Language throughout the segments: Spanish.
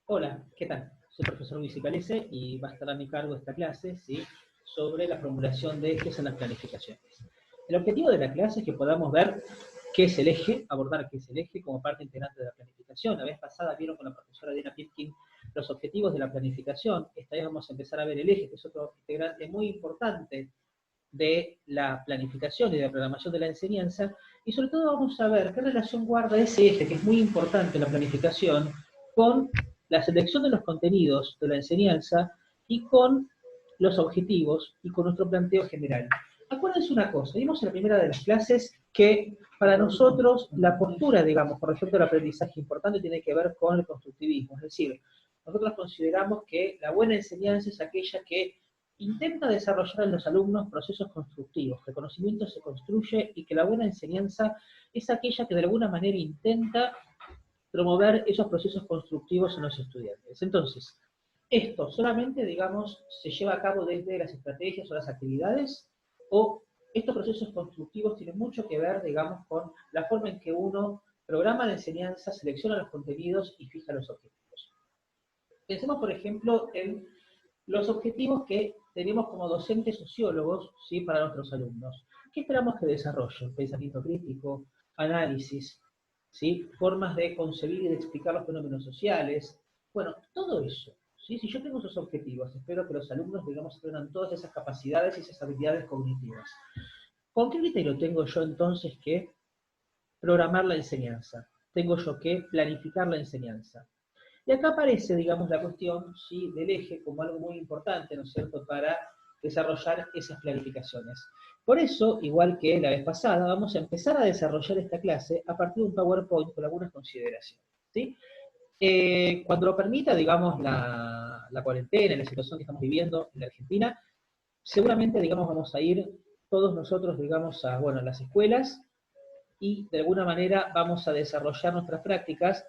Hola, ¿qué tal? Soy el profesor Luis Icalese y va a estar a mi cargo esta clase, ¿sí?, sobre la formulación de ejes en las planificaciones. El objetivo de la clase es que podamos ver qué es el eje, abordar qué es el eje como parte integrante de la planificación. La vez pasada vieron con la profesora Diana Pitkin los objetivos de la planificación. Esta vez vamos a empezar a ver el eje, que es otro integrante muy importante de la planificación y de la programación de la enseñanza, y sobre todo vamos a ver qué relación guarda ese eje, que es muy importante en la planificación, con la selección de los contenidos de la enseñanza y con los objetivos y con nuestro planteo general. Acuérdense una cosa, vimos en la primera de las clases que para nosotros la postura, digamos, con respecto al aprendizaje importante tiene que ver con el constructivismo, es decir, nosotros consideramos que la buena enseñanza es aquella que intenta desarrollar en los alumnos procesos constructivos, que el conocimiento se construye y que la buena enseñanza es aquella que de alguna manera intenta promover esos procesos constructivos en los estudiantes. Entonces, esto solamente, digamos, se lleva a cabo desde las estrategias o las actividades, o estos procesos constructivos tienen mucho que ver, digamos, con la forma en que uno programa la enseñanza, selecciona los contenidos y fija los objetivos. Pensemos, por ejemplo, en los objetivos que tenemos como docentes sociólogos, ¿sí?, para nuestros alumnos. ¿Qué esperamos que desarrollen? Pensamiento crítico, análisis, ¿sí?, formas de concebir y de explicar los fenómenos sociales. Bueno, todo eso. ¿Sí? Si yo tengo esos objetivos, espero que los alumnos, digamos, tengan todas esas capacidades y esas habilidades cognitivas. ¿Con qué criterio tengo yo entonces que programar la enseñanza? Tengo yo que planificar la enseñanza. Y acá aparece, digamos, la cuestión, ¿sí?, del eje como algo muy importante, ¿no es cierto?, para desarrollar esas planificaciones. Por eso, igual que la vez pasada, vamos a empezar a desarrollar esta clase a partir de un PowerPoint con algunas consideraciones, ¿sí? Cuando lo permita, digamos, la cuarentena, la situación que estamos viviendo en la Argentina, seguramente, digamos, vamos a ir todos nosotros, digamos, a, bueno, a las escuelas y de alguna manera vamos a desarrollar nuestras prácticas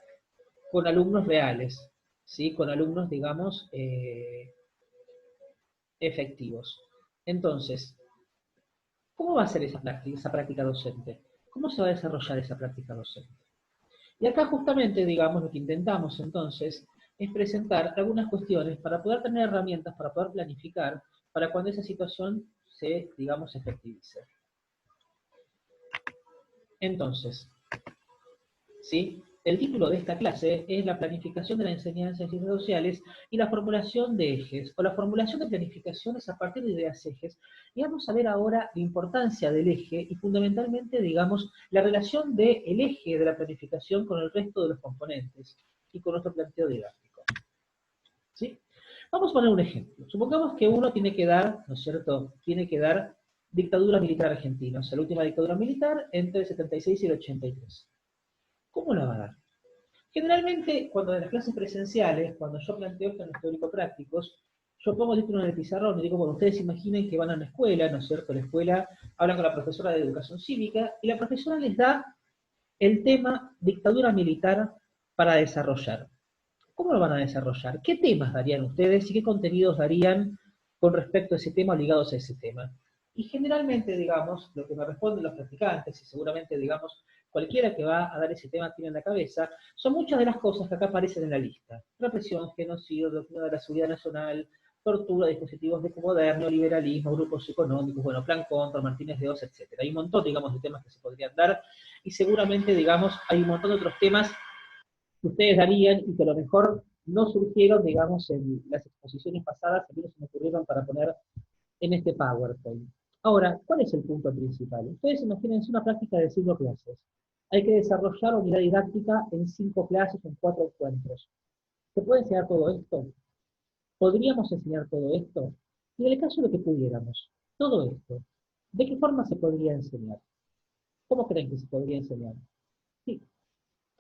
con alumnos reales, ¿sí?, con alumnos, digamos, efectivos. Entonces, ¿cómo va a ser esa práctica docente? ¿Cómo se va a desarrollar esa práctica docente? Y acá justamente, digamos, lo que intentamos entonces es presentar algunas cuestiones para poder tener herramientas, para poder planificar, para cuando esa situación se, digamos, efectivice. Entonces, ¿sí?, el título de esta clase es la planificación de la enseñanza en ciencias sociales y la formulación de ejes, o la formulación de planificaciones a partir de ideas ejes. Y vamos a ver ahora la importancia del eje y fundamentalmente, digamos, la relación del eje de la planificación con el resto de los componentes y con nuestro planteo didáctico. ¿Sí? Vamos a poner un ejemplo. Supongamos que uno tiene que dar, ¿no es cierto?, tiene que dar dictadura militar argentina, o sea, la última dictadura militar entre el 76 y el 83. ¿Cómo la va a dar? Generalmente, cuando en las clases presenciales, cuando yo planteo planos teórico-prácticos, yo pongo el título en el pizarrón y digo, bueno, ustedes imaginen que van a una escuela, ¿no es cierto? La escuela hablan con la profesora de educación cívica y la profesora les da el tema dictadura militar para desarrollar. ¿Cómo lo van a desarrollar? ¿Qué temas darían ustedes y qué contenidos darían con respecto a ese tema, ligados a ese tema? Y generalmente, digamos, lo que me responden los practicantes, y seguramente, digamos, cualquiera que va a dar ese tema tiene en la cabeza, son muchas de las cosas que acá aparecen en la lista. Represión, genocidio, doctrina de la seguridad nacional, tortura, dispositivos de moderno, liberalismo, grupos económicos, bueno, plan contra, Martínez de Oz, etc. Hay un montón, digamos, de temas que se podrían dar, y seguramente, digamos, hay un montón de otros temas que ustedes darían y que a lo mejor no surgieron, digamos, en las exposiciones pasadas, a mí no se me ocurrieron para poner en este PowerPoint. Ahora, ¿cuál es el punto principal? Ustedes imagínense una práctica de 5 clases. Hay que desarrollar unidad didáctica en 5 clases, en 4 encuentros. ¿Se puede enseñar todo esto? ¿Podríamos enseñar todo esto? Y en el caso de que pudiéramos, todo esto, ¿de qué forma se podría enseñar? ¿Cómo creen que se podría enseñar? Sí,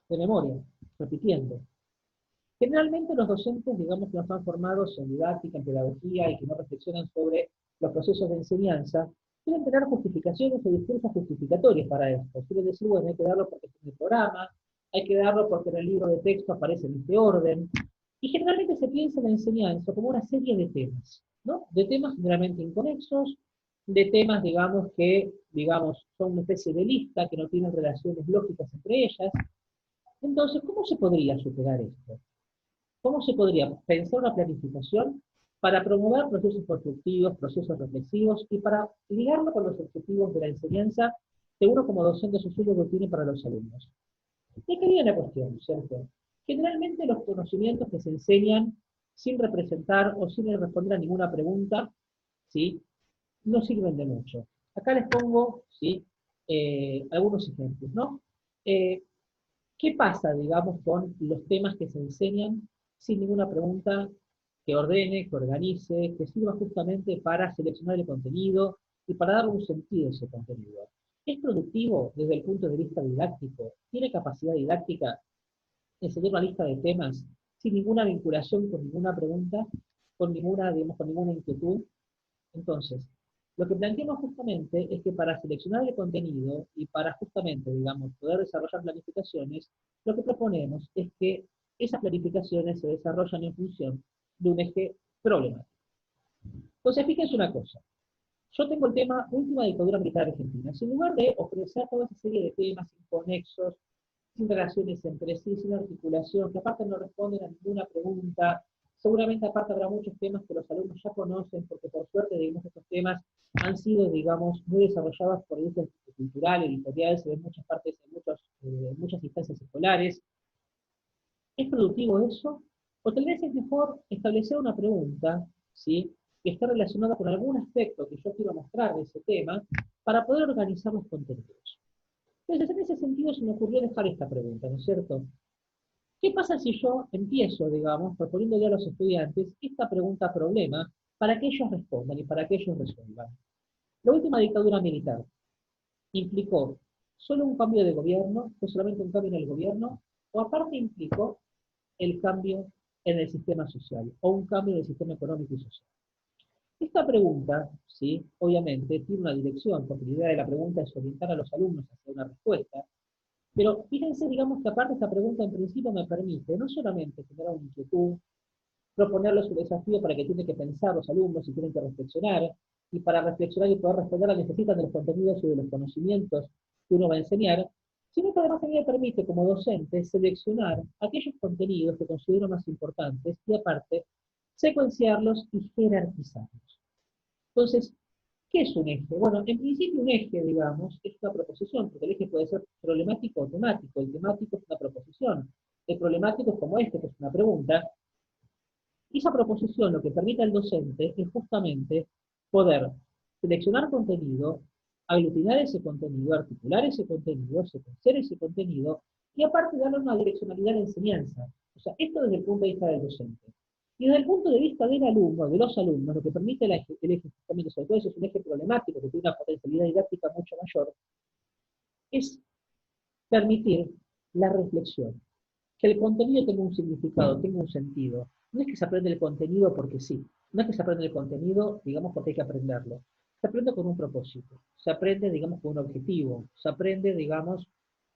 de memoria, repitiendo. Generalmente los docentes, digamos, que no están formados en didáctica, en pedagogía y que no reflexionan sobre los procesos de enseñanza, suelen tener justificaciones o discursos justificatorios para esto. Suelen decir, bueno, hay que darlo porque está en el programa, hay que darlo porque en el libro de texto aparece en este orden. Y generalmente se piensa en la enseñanza como una serie de temas, ¿no? De temas generalmente inconexos, de temas, digamos, que, digamos, son una especie de lista, que no tienen relaciones lógicas entre ellas. Entonces, ¿cómo se podría superar esto? ¿cómo se podría pensar una planificación para promover procesos constructivos, procesos reflexivos y para ligarlo con los objetivos de la enseñanza que uno como docente sociólogo tiene para los alumnos? Y aquí viene la cuestión, ¿cierto? Generalmente los conocimientos que se enseñan sin representar o sin responder a ninguna pregunta, ¿sí?, no sirven de mucho. Acá les pongo, ¿sí?, algunos ejemplos, ¿no? ¿Qué pasa, digamos, con los temas que se enseñan sin ninguna pregunta que ordene, que organice, que sirva justamente para seleccionar el contenido y para darle un sentido a ese contenido? ¿Es productivo desde el punto de vista didáctico? ¿Tiene capacidad didáctica enseñar una lista de temas sin ninguna vinculación con ninguna pregunta, con ninguna, digamos, con ninguna inquietud? Entonces, lo que planteamos justamente es que para seleccionar el contenido y para justamente, digamos, poder desarrollar planificaciones, lo que proponemos es que esas planificaciones se desarrollan en función de un eje problemático. Entonces, fíjense una cosa. Yo tengo el tema última dictadura militar argentina. En lugar de ofrecer toda esa serie de temas inconexos, sin relaciones entre sí, sin articulación, que aparte no responden a ninguna pregunta, seguramente aparte habrá muchos temas que los alumnos ya conocen, porque por suerte, digamos, estos temas han sido, digamos, muy desarrollados por el uso cultural, editorial, se ven en muchas partes, en muchas instancias escolares. ¿Es productivo eso? O tal vez es mejor establecer una pregunta, ¿sí?, que esté relacionada con algún aspecto que yo quiero mostrar de ese tema, para poder organizar los contenidos. Entonces, en ese sentido se me ocurrió dejar esta pregunta, ¿no es cierto? ¿Qué pasa si yo empiezo, digamos, proponiéndole a los estudiantes esta pregunta problema para que ellos respondan y para que ellos resuelvan? La última dictadura militar implicó solo un cambio de gobierno, fue solamente un cambio en el gobierno, o aparte implicó el cambio en el sistema social, o un cambio en el sistema económico y social. Esta pregunta, ¿sí?, obviamente tiene una dirección, porque la idea de la pregunta es orientar a los alumnos hacia una respuesta, pero fíjense, digamos, que aparte esta pregunta en principio me permite no solamente generar una inquietud, proponerles un desafío para que tienen que pensar los alumnos y tienen que reflexionar, y para reflexionar y poder responder necesitan de los contenidos y de los conocimientos que uno va a enseñar, sino que además a mí me permite como docente seleccionar aquellos contenidos que considero más importantes y aparte secuenciarlos y jerarquizarlos. Entonces, ¿qué es un eje? Bueno, en principio un eje, digamos, es una proposición, porque el eje puede ser problemático o temático. El temático es una proposición. El problemático es como este, que es una pregunta. Y esa proposición lo que permite al docente es justamente poder seleccionar contenido, aglutinar ese contenido, articular ese contenido, secuenciar ese contenido, y aparte darle una direccionalidad a la enseñanza. O sea, esto desde el punto de vista del docente. Y desde el punto de vista del alumno, de los alumnos, lo que permite el eje justamente, sobre todo eso es un eje problemático, que tiene una potencialidad didáctica mucho mayor, es permitir la reflexión, que el contenido tenga un significado, tenga un sentido. No es que se aprende el contenido porque sí, no es que se aprende el contenido, digamos, porque hay que aprenderlo. Se aprende con un propósito, se aprende, digamos, con un objetivo, se aprende, digamos,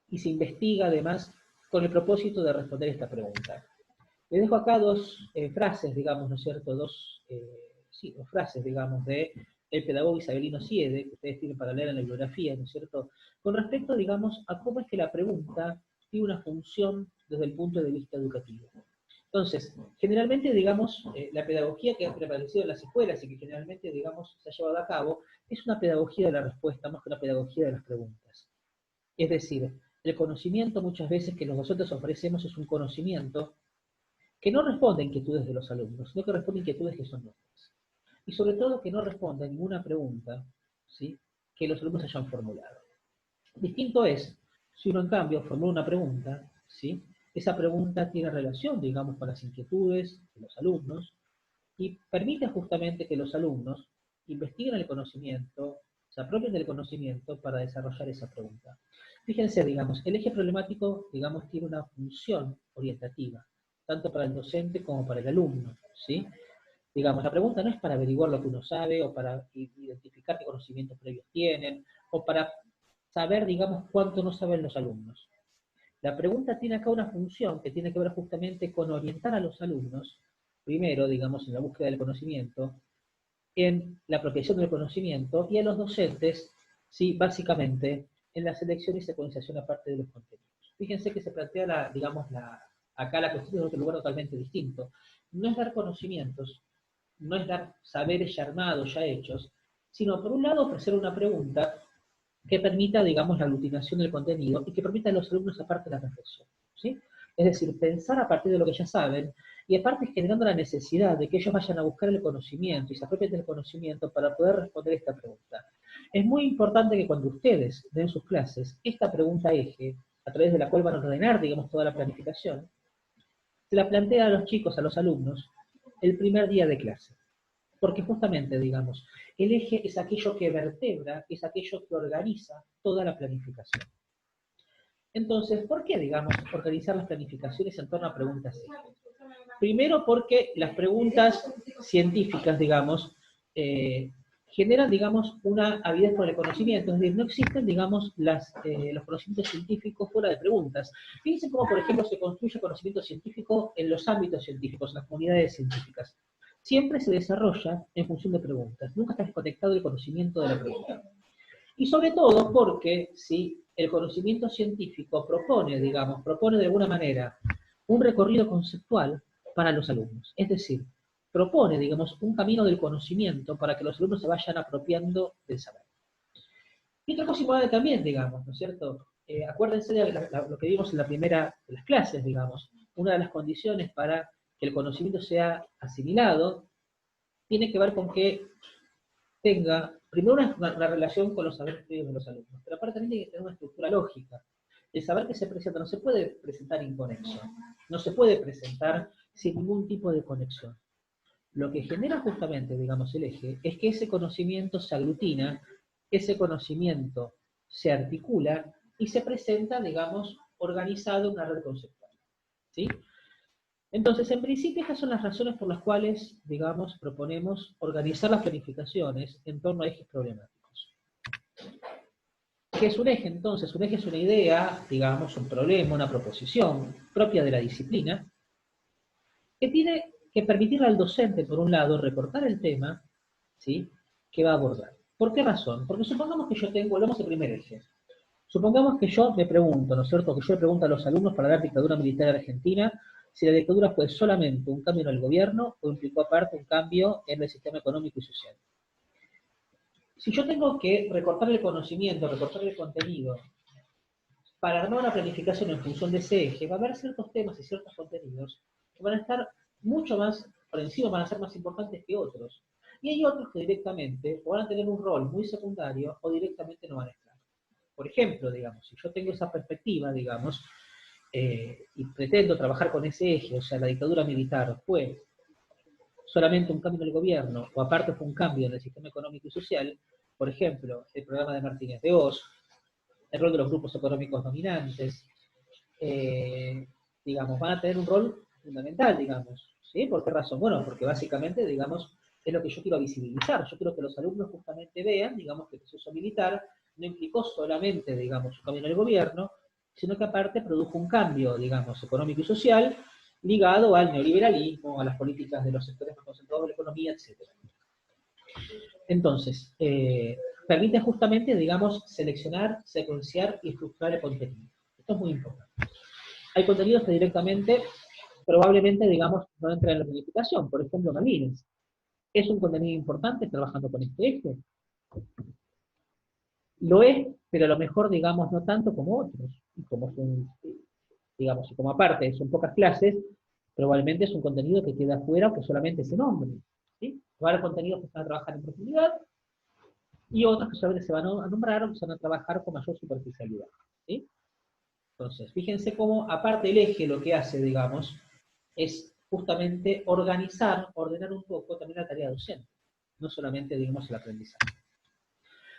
y se investiga además con el propósito de responder esta pregunta. Les dejo acá dos frases, digamos, ¿no es cierto? Dos frases, digamos, de el pedagogo Isabelino Siede, que ustedes tienen para leer en la bibliografía, ¿no es cierto? Con respecto, digamos, a cómo es que la pregunta tiene una función desde el punto de vista educativo. Entonces, generalmente, digamos, la pedagogía que ha prevalecido en las escuelas y que generalmente, digamos, se ha llevado a cabo, es una pedagogía de la respuesta más que una pedagogía de las preguntas. Es decir, el conocimiento muchas veces que los docentes ofrecemos es un conocimiento que no responde a inquietudes de los alumnos, sino que responde a inquietudes que son nuestras. Y sobre todo que no responde a ninguna pregunta, ¿sí?, que los alumnos hayan formulado. Distinto es, si uno en cambio formula una pregunta, ¿sí?, esa pregunta tiene relación, digamos, con las inquietudes de los alumnos y permite justamente que los alumnos investiguen el conocimiento, se apropien del conocimiento para desarrollar esa pregunta. Fíjense, digamos, el eje problemático, digamos, tiene una función orientativa, tanto para el docente como para el alumno, ¿sí? Digamos, la pregunta no es para averiguar lo que uno sabe, o para identificar qué conocimientos previos tienen, o para saber, digamos, cuánto no saben los alumnos. La pregunta tiene acá una función que tiene que ver justamente con orientar a los alumnos, primero, digamos, en la búsqueda del conocimiento, en la apropiación del conocimiento, y a los docentes, sí, básicamente, en la selección y secuenciación aparte de los contenidos. Fíjense que se plantea, digamos, acá la cuestión es de otro lugar totalmente distinto. No es dar conocimientos, no es dar saberes ya armados, ya hechos, sino por un lado ofrecer una pregunta que permita, digamos, la aglutinación del contenido y que permita a los alumnos aparte la reflexión, ¿sí? Es decir, pensar a partir de lo que ya saben y aparte generando la necesidad de que ellos vayan a buscar el conocimiento y se apropien del conocimiento para poder responder esta pregunta. Es muy importante que cuando ustedes den sus clases, esta pregunta eje, a través de la cual van a ordenar, digamos, toda la planificación, se la plantea a los chicos, a los alumnos, el primer día de clase. Porque justamente, digamos, el eje es aquello que vertebra, es aquello que organiza toda la planificación. Entonces, ¿por qué, digamos, organizar las planificaciones en torno a preguntas eje? Primero porque las preguntas científicas, digamos, generan, digamos, una avidez por el conocimiento, es decir, no existen, digamos, los conocimientos científicos fuera de preguntas. Fíjense cómo, por ejemplo, se construye conocimiento científico en los ámbitos científicos, en las comunidades científicas. Siempre se desarrolla en función de preguntas, nunca está desconectado el conocimiento de la pregunta. Y sobre todo porque, si el conocimiento científico propone, digamos, propone de alguna manera un recorrido conceptual para los alumnos, es decir, propone, digamos, un camino del conocimiento para que los alumnos se vayan apropiando del saber. Y otra cosa importante también, digamos, ¿no es cierto? Acuérdense de lo que vimos en la primera de las clases, digamos. Una de las condiciones para que el conocimiento sea asimilado tiene que ver con que tenga, primero, una relación con los saberes previos de los alumnos, pero aparte también tiene que tener una estructura lógica. El saber que se presenta no se puede presentar inconexo, no se puede presentar sin ningún tipo de conexión. Lo que genera justamente, digamos, el eje, es que ese conocimiento se aglutina, ese conocimiento se articula y se presenta, digamos, organizado en una red conceptual, ¿sí? Entonces, en principio, estas son las razones por las cuales, digamos, proponemos organizar las planificaciones en torno a ejes problemáticos. ¿Qué es un eje, entonces? Un eje es una idea, digamos, un problema, una proposición propia de la disciplina, que tiene que permitirle al docente, por un lado, recortar el tema, ¿sí?, que va a abordar. ¿Por qué razón? Porque supongamos que yo tengo, volvemos al primer eje. Supongamos que yo me pregunto, ¿no es cierto?, que yo le pregunto a los alumnos para la dictadura militar argentina si la dictadura fue solamente un cambio en el gobierno o implicó aparte un cambio en el sistema económico y social. Si yo tengo que recortar el conocimiento, recortar el contenido, para armar una planificación en función de ese eje, va a haber ciertos temas y ciertos contenidos que van a estar mucho más por encima, van a ser más importantes que otros. Y hay otros que directamente o van a tener un rol muy secundario o directamente no van a estar. Por ejemplo, digamos, si yo tengo esa perspectiva, digamos, y pretendo trabajar con ese eje, o sea, la dictadura militar fue solamente un cambio en el gobierno, o aparte fue un cambio en el sistema económico y social, por ejemplo, el programa de Martínez de Oz, el rol de los grupos económicos dominantes, digamos, van a tener un rol fundamental, digamos. ¿Sí? ¿Por qué razón? Bueno, porque básicamente, digamos, es lo que yo quiero visibilizar. Yo quiero que los alumnos justamente vean, digamos, que el proceso militar no implicó solamente, digamos, un cambio en el gobierno, sino que aparte produjo un cambio, digamos, económico y social ligado al neoliberalismo, a las políticas de los sectores más concentrados de la economía, etc. Entonces, permite justamente, digamos, seleccionar, secuenciar y estructurar el contenido. Esto es muy importante. Hay contenidos que directamente, probablemente, digamos, no entran en la planificación. Por ejemplo, Malvinas. ¿Es un contenido importante trabajando con este eje? Lo es, pero a lo mejor, digamos, no tanto como otros. Y como son, digamos, y como aparte son pocas clases, probablemente es un contenido que queda fuera o que solamente se nombre. ¿Sí? Va a haber contenidos que se van a trabajar en profundidad y otros que solamente se van a nombrar o que se van a trabajar con mayor superficialidad. ¿Sí? Entonces, fíjense cómo, aparte el eje, lo que hace, digamos, es justamente organizar, ordenar un poco también la tarea docente, no solamente, digamos, el aprendizaje.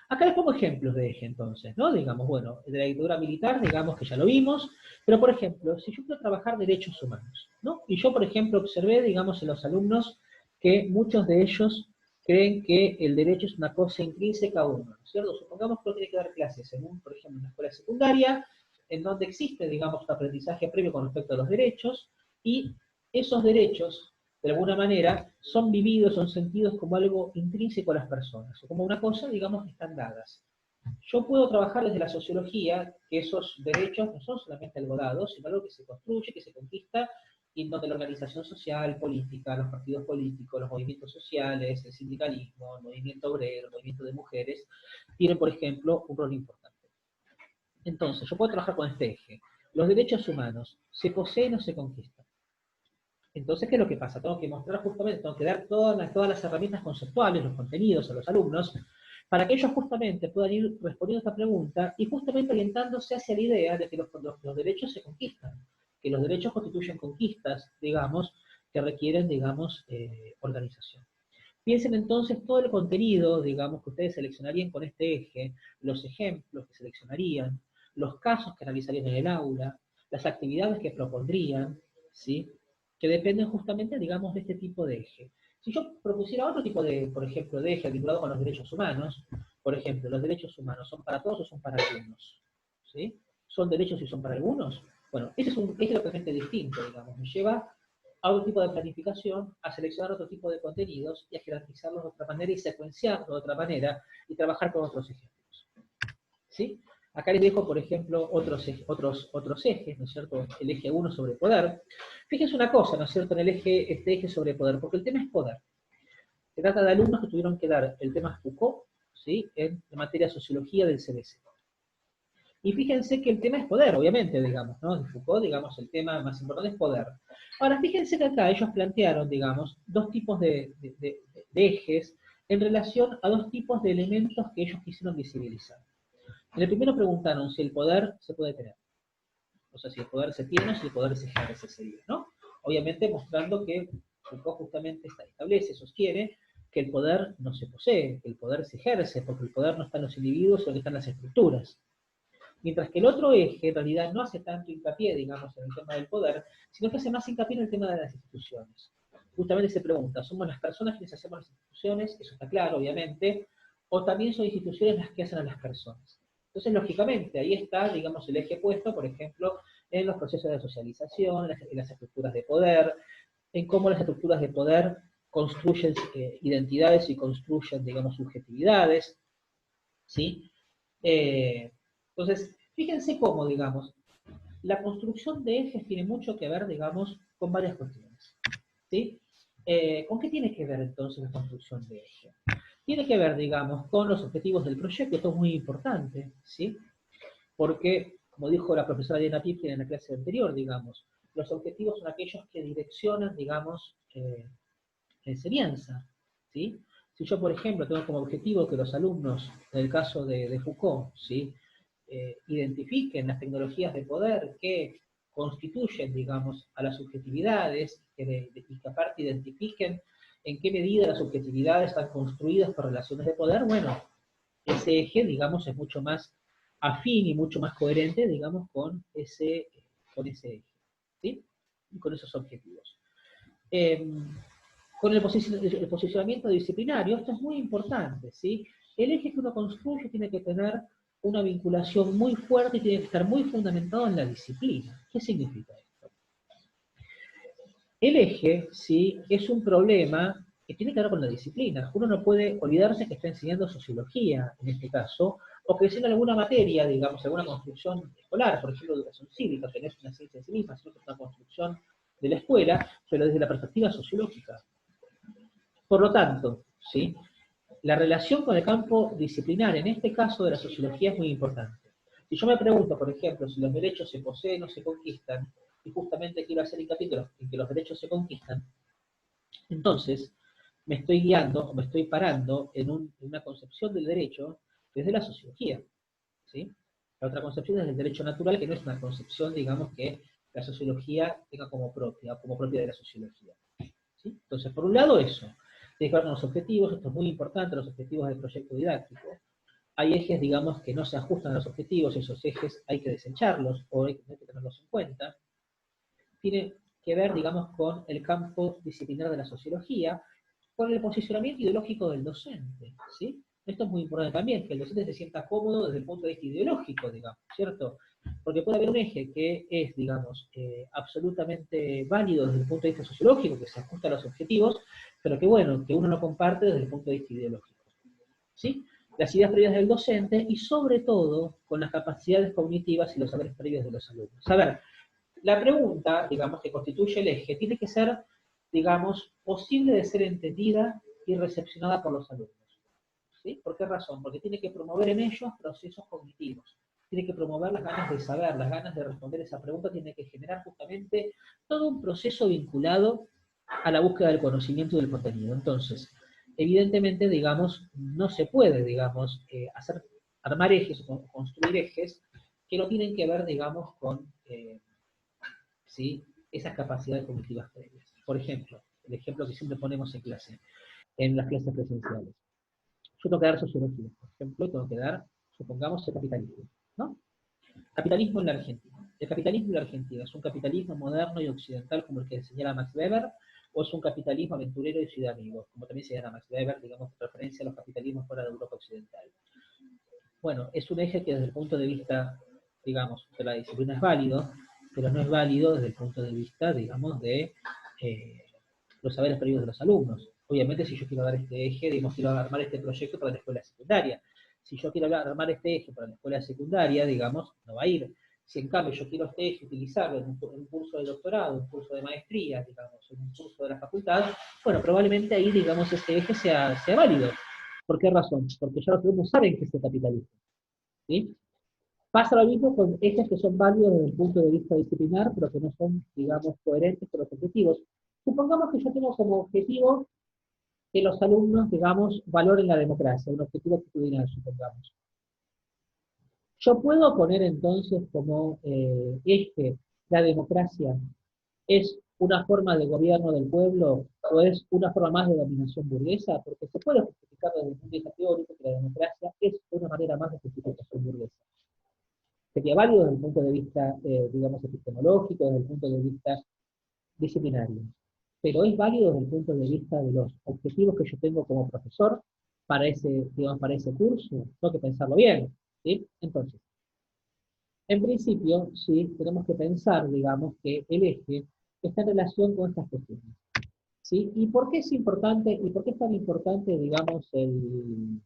Acá les pongo ejemplos de eje, entonces, ¿no? Digamos, bueno, de la dictadura militar, digamos que ya lo vimos, pero, por ejemplo, si yo quiero trabajar derechos humanos, ¿no? Y yo, por ejemplo, observé, digamos, en los alumnos que muchos de ellos creen que el derecho es una cosa intrínseca a uno, ¿no es cierto? Supongamos que uno tiene que dar clases en por ejemplo, en una escuela secundaria, en donde existe, digamos, un aprendizaje previo con respecto a los derechos, y esos derechos, de alguna manera, son vividos, son sentidos como algo intrínseco a las personas, o como una cosa, digamos, que están dadas. yo puedo trabajar desde la sociología que esos derechos no son solamente algodados, sino algo que se construye, que se conquista, y en donde la organización social, política, los partidos políticos, los movimientos sociales, el sindicalismo, el movimiento obrero, el movimiento de mujeres, tienen, por ejemplo, un rol importante. Entonces, yo puedo trabajar con este eje. Los derechos humanos, ¿se poseen o se conquistan? Entonces, ¿qué es lo que pasa? Tengo que mostrar justamente, tengo que dar todas las herramientas conceptuales, los contenidos a los alumnos, para que ellos justamente puedan ir respondiendo a esta pregunta y justamente orientándose hacia la idea de que los derechos se conquistan, que los derechos constituyen conquistas, digamos, que requieren, digamos, organización. Piensen entonces todo el contenido, digamos, que ustedes seleccionarían con este eje, los ejemplos que seleccionarían, los casos que analizarían en el aula, las actividades que propondrían, ¿sí? Que dependen justamente, digamos, de este tipo de eje. Si yo propusiera otro tipo de, por ejemplo, de eje vinculado con los derechos humanos, por ejemplo, los derechos humanos, ¿son para todos o son para algunos? ¿Sí? ¿Son derechos y son para algunos? Bueno, ese es un eje totalmente distinto, digamos, me lleva a otro tipo de planificación, a seleccionar otro tipo de contenidos y a jerarquizarlos de otra manera y secuenciarlos de otra manera y trabajar con otros ejemplos. ¿Sí? Acá les dejo, por ejemplo, otros ejes, ¿no es cierto? El eje 1 sobre poder. Fíjense una cosa, ¿no es cierto? En el este eje sobre poder, porque el tema es poder. Se trata de alumnos que tuvieron que dar el tema Foucault, ¿sí? En materia de sociología del CBC. Y fíjense que el tema es poder, obviamente, digamos, ¿no? De Foucault, digamos, el tema más importante es poder. Ahora, fíjense que acá ellos plantearon, digamos, dos tipos de ejes en relación a dos tipos de elementos que ellos quisieron visibilizar. En el primero preguntaron si el poder se puede tener. O sea, si el poder se tiene o si el poder se ejerce, sería, ¿no? Obviamente mostrando que Foucault justamente establece, sostiene, que el poder no se posee, que el poder se ejerce, porque el poder no está en los individuos, sino que está en las estructuras. Mientras que el otro eje en realidad no hace tanto hincapié, digamos, en el tema del poder, sino que hace más hincapié en el tema de las instituciones. Justamente se pregunta, ¿somos las personas quienes hacemos las instituciones? Eso está claro, obviamente, o también son instituciones las que hacen a las personas. Entonces, lógicamente, ahí está, digamos, el eje puesto, por ejemplo, en los procesos de socialización, en las estructuras de poder, en cómo las estructuras de poder construyen identidades y construyen, digamos, subjetividades, ¿sí? Entonces, fíjense cómo, digamos, la construcción de ejes tiene mucho que ver, digamos, con varias cuestiones. ¿Sí? ¿Con qué tiene que ver entonces la construcción de eje? Tiene que ver, digamos, con los objetivos del proyecto, esto es muy importante, ¿sí? Porque, como dijo la profesora Diana Pipkin en la clase anterior, digamos, los objetivos son aquellos que direccionan, digamos, la enseñanza, ¿sí? Si yo, por ejemplo, tengo como objetivo que los alumnos, en el caso de Foucault, ¿sí? Identifiquen las tecnologías de poder que constituyen, digamos, a las subjetividades y que aparte identifiquen en qué medida las subjetividades están construidas por relaciones de poder, bueno, ese eje, digamos, es mucho más afín y mucho más coherente, digamos, con ese eje, ¿sí? Y con esos objetivos. Con el posicionamiento disciplinario, esto es muy importante, ¿sí? El eje que uno construye tiene que tener una vinculación muy fuerte y tiene que estar muy fundamentado en la disciplina. ¿Qué significa esto? El eje, ¿sí? Es un problema que tiene que ver con la disciplina. Uno no puede olvidarse que está enseñando sociología, en este caso, o que enseña alguna materia, digamos, alguna construcción escolar, por ejemplo, educación cívica, que no es una ciencia en sí misma, sino que es una construcción de la escuela, pero desde la perspectiva sociológica. Por lo tanto, ¿sí? La relación con el campo disciplinar, en este caso de la sociología, es muy importante. Si yo me pregunto, por ejemplo, si los derechos se poseen o se conquistan, y justamente quiero hacer hincapié en que los derechos se conquistan, entonces me estoy guiando o me estoy parando en una concepción del derecho desde la sociología, ¿sí? La otra concepción es el derecho natural, que no es una concepción, digamos, que la sociología tenga como propia de la sociología. ¿Sí? Entonces, por un lado eso, tiene que ver con los objetivos, esto es muy importante, los objetivos del proyecto didáctico. Hay ejes, digamos, que no se ajustan a los objetivos, esos ejes hay que desecharlos o hay que tenerlos en cuenta. Tiene que ver, digamos, con el campo disciplinar de la sociología, con el posicionamiento ideológico del docente, ¿sí? Esto es muy importante también, que el docente se sienta cómodo desde el punto de vista ideológico, digamos, ¿cierto? Porque puede haber un eje que es, digamos, absolutamente válido desde el punto de vista sociológico, que se ajusta a los objetivos, pero que bueno, que uno no comparte desde el punto de vista ideológico, ¿sí? las ideas previas del docente y sobre todo con las capacidades cognitivas y los saberes previos de los alumnos. A ver, la pregunta, digamos, que constituye el eje, tiene que ser, digamos, posible de ser entendida y recepcionada por los alumnos. ¿Sí? ¿Por qué razón? Porque tiene que promover en ellos procesos cognitivos. Tiene que promover las ganas de saber, las ganas de responder esa pregunta, tiene que generar justamente todo un proceso vinculado a la búsqueda del conocimiento y del contenido. Entonces, evidentemente, digamos, no se puede, digamos, armar ejes o construir ejes que no tienen que ver, digamos, con ¿sí? esas capacidades cognitivas previas. Por ejemplo, el ejemplo que siempre ponemos en clase, en las clases presenciales. Yo tengo que dar sociología, por ejemplo, tengo que dar, supongamos, el capitalismo, ¿no? Capitalismo en la Argentina. El capitalismo en la Argentina es un capitalismo moderno y occidental como el que señala Max Weber, o es un capitalismo aventurero y ciudad amigo, como también señala Max Weber, digamos, en referencia a los capitalismos fuera de Europa Occidental. Bueno, es un eje que desde el punto de vista, digamos, de la disciplina es válido, pero no es válido desde el punto de vista, digamos, de eh, los saberes previos de los alumnos. Obviamente, si yo quiero dar este eje, digamos, quiero armar este proyecto para la escuela secundaria. Si yo quiero armar este eje para la escuela secundaria, digamos, no va a ir. Si en cambio yo quiero este eje utilizarlo en un curso de doctorado, un curso de maestría, digamos, en un curso de la facultad, bueno, probablemente ahí, digamos, ese eje sea válido. ¿Por qué razón? Porque ya los alumnos saben que es el capitalismo. ¿Sí? Pasa lo mismo con ejes que son válidos desde el punto de vista disciplinar, pero que no son, digamos, coherentes con los objetivos. Supongamos que yo tengo como objetivo que los alumnos, digamos, valoren la democracia, un objetivo actitudinal, supongamos. Yo puedo poner entonces como eje la democracia es una forma de gobierno del pueblo o es una forma más de dominación burguesa, porque se puede justificar desde el punto de vista teórico que la democracia es una manera más de justificación burguesa. Sería válido desde el punto de vista, digamos, epistemológico, desde el punto de vista disciplinario. Pero es válido desde el punto de vista de los objetivos que yo tengo como profesor para ese, digamos, para ese curso. Tengo que pensarlo bien. ¿Sí? Entonces, en principio, sí, tenemos que pensar, digamos, que el eje está en relación con estas cuestiones. ¿Sí? ¿Y por qué es importante, y por qué es tan importante, digamos, el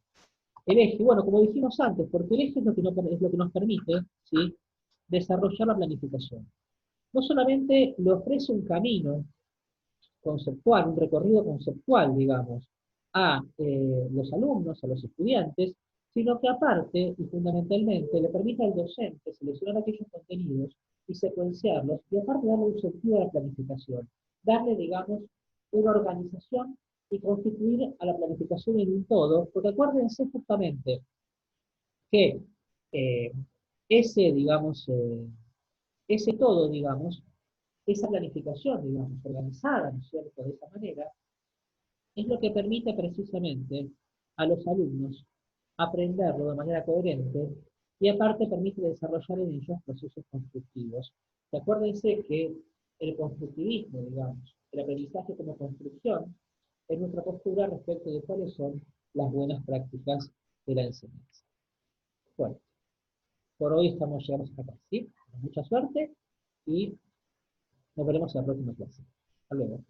eje? Bueno, como dijimos antes, porque el eje es lo que nos permite, ¿sí?, desarrollar la planificación. No solamente le ofrece un camino conceptual, un recorrido conceptual, digamos, a los alumnos, a los estudiantes, sino que aparte y fundamentalmente le permite al docente seleccionar aquellos contenidos y secuenciarlos, y aparte darle un sentido a la planificación, darle, digamos, una organización y constituir a la planificación en un todo, porque acuérdense justamente que eh, digamos, ese todo, digamos, esa planificación, digamos, organizada, ¿no es cierto?, de esa manera, es lo que permite precisamente a los alumnos aprenderlo de manera coherente y aparte permite desarrollar en ellos procesos constructivos. Y acuérdense que el constructivismo, digamos, el aprendizaje como construcción, es nuestra postura respecto de cuáles son las buenas prácticas de la enseñanza. Bueno, por hoy llegamos hasta acá, ¿sí? Mucha suerte y nos veremos en la próxima clase. Hasta luego.